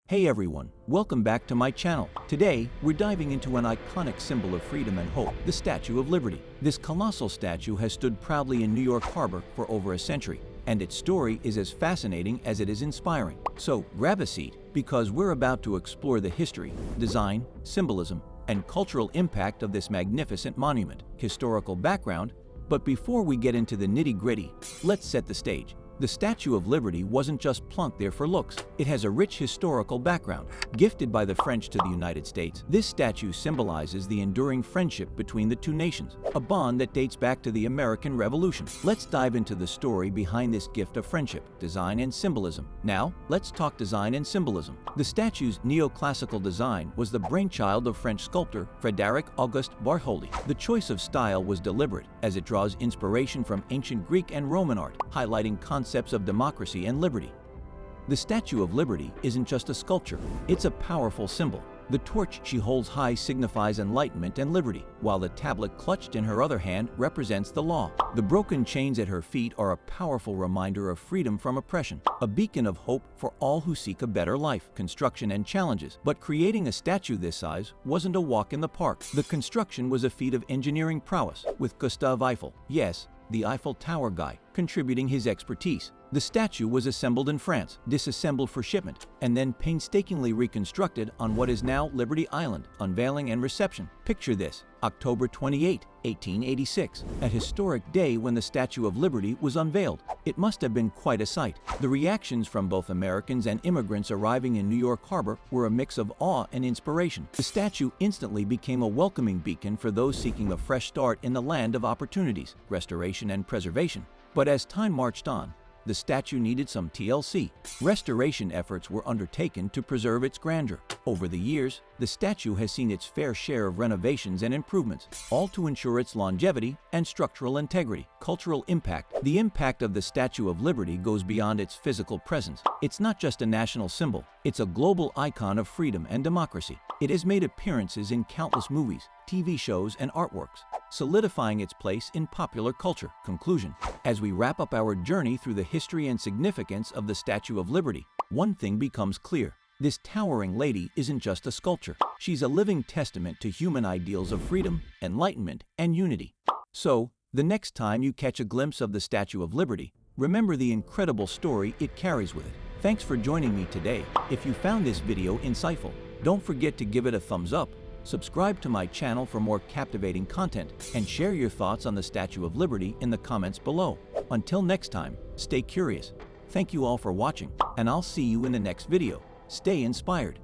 Hey everyone, welcome back to my channel. Today, we're diving into an iconic symbol of freedom and hope, the Statue of Liberty. This colossal statue has stood proudly in New York Harbor for over a century, and its story is as fascinating as it is inspiring. So grab a seat, because we're about to explore the history, design, symbolism, and cultural impact of this magnificent monument. Historical background, but before we get into the nitty-gritty, let's set the stage. The Statue of Liberty wasn't just plunked there for looks. It has a rich historical background. Gifted by the French to the United States, this statue symbolizes the enduring friendship between the two nations, a bond that dates back to the American Revolution. Let's dive into the story behind this gift of friendship, design, and symbolism. Now, let's talk design and symbolism. The statue's neoclassical design was the brainchild of French sculptor Frédéric Auguste Bartholdi. The choice of style was deliberate, as it draws inspiration from ancient Greek and Roman art, highlighting concepts of democracy and liberty. The Statue of Liberty isn't just a sculpture, it's a powerful symbol. The torch she holds high signifies enlightenment and liberty, while the tablet clutched in her other hand represents the law. The broken chains at her feet are a powerful reminder of freedom from oppression, a beacon of hope for all who seek a better life. Construction and challenges. But creating a statue this size wasn't a walk in the park. The construction was a feat of engineering prowess, with Gustave Eiffel, yes, the Eiffel Tower guy, contributing his expertise. The statue was assembled in France, disassembled for shipment, and then painstakingly reconstructed on what is now Liberty Island. Unveiling and reception. Picture this: October 28, 1886, a historic day when the Statue of Liberty was unveiled. It must have been quite a sight. The reactions from both Americans and immigrants arriving in New York Harbor were a mix of awe and inspiration. The statue instantly became a welcoming beacon for those seeking a fresh start in the land of opportunities, restoration, and preservation. But as time marched on, the statue needed some TLC. Restoration efforts were undertaken to preserve its grandeur. Over the years, the statue has seen its fair share of renovations and improvements, all to ensure its longevity and structural integrity. Cultural impact. The impact of the Statue of Liberty goes beyond its physical presence. It's not just a national symbol, it's a global icon of freedom and democracy. It has made appearances in countless movies, TV shows, and artworks, solidifying its place in popular culture. Conclusion. As we wrap up our journey through the history and significance of the Statue of Liberty, one thing becomes clear. This towering lady isn't just a sculpture. She's a living testament to human ideals of freedom, enlightenment, and unity. So, the next time you catch a glimpse of the Statue of Liberty, remember the incredible story it carries with it. Thanks for joining me today. If you found this video insightful, don't forget to give it a thumbs up, subscribe to my channel for more captivating content, and share your thoughts on the Statue of Liberty in the comments below. Until next time, stay curious. Thank you all for watching, and I'll see you in the next video. Stay inspired.